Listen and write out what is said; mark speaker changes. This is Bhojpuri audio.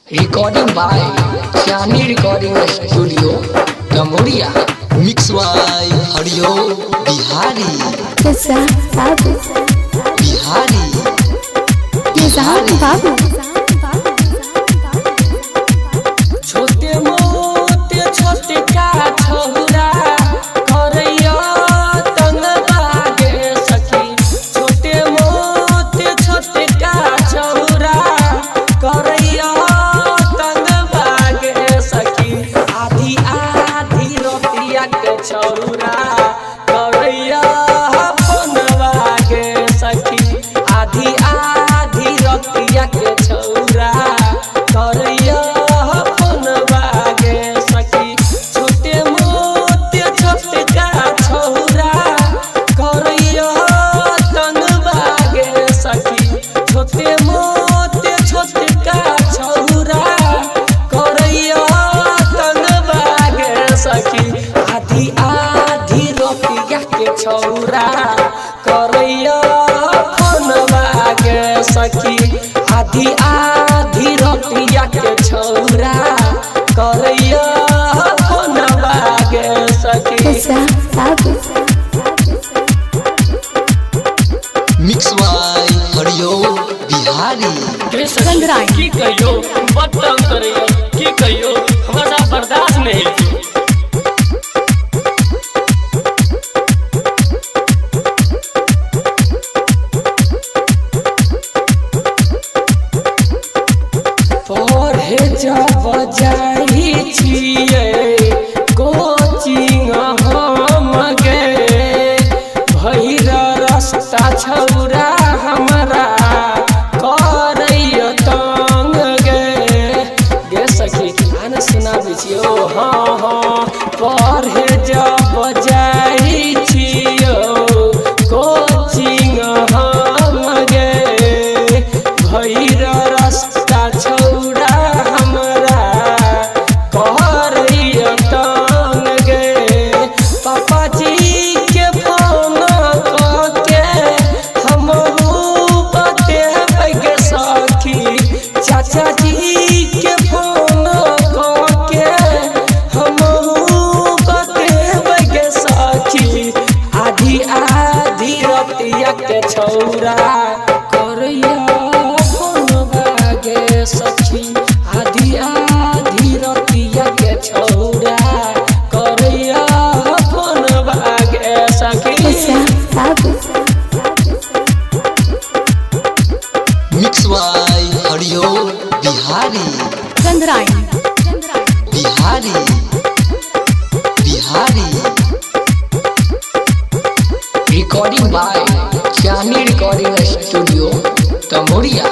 Speaker 1: Recording by Chani Recording Studio, Cambodia.
Speaker 2: Mix by Hariyo Bihari.
Speaker 3: Kesa Babu.
Speaker 2: Bihari.
Speaker 3: Nizam Babu.
Speaker 1: छोटे मोटे छोटे का छोरा करैया तंग बागे सखी छोटे मोटे छोटे का छोरा करैया तंग बागे सखी आधी आधी रोटिया के छोरा करैया फोन बागे सखी आधी आधी रोटिया के छोरा करैया आधी आधी रोटिया के छौरा करैया फोन बागे सखी आधी आधी रोटिया के छौरा करैया फोन बागे सखी
Speaker 3: Kesa Babu.
Speaker 2: Mix by Hariyo Bihari.
Speaker 1: की कहियो बदतंग करैया की कहियो हमरा बर्दाश्त नहीं पढ़े जब जाई छियै कोचिंग हम गे भैर रास्ता छौरा हमरा करैया तंग गे सखी गाना सुनाबै छियौ हाँ हाँ पढ़े जब जाई छियौ कोचिंग हम गे भैर रास्ता छौरा हमरा करैया तंग गे पापा जी के फोन के हमहू बतेबै गे सखी चाचा जी के फोन के हमहू बतेबै गे सखी आधी आधी रोटिया के छौरा करैया फोन बागे सखी आधी आधी रोटिया के छौरा करैया फोन बागे सखी
Speaker 3: Kesa Babu.
Speaker 2: Mix by Hariyo Bihari. Bihari. Bihari.
Speaker 1: Recording by Chani Recording Studio, Cambodia.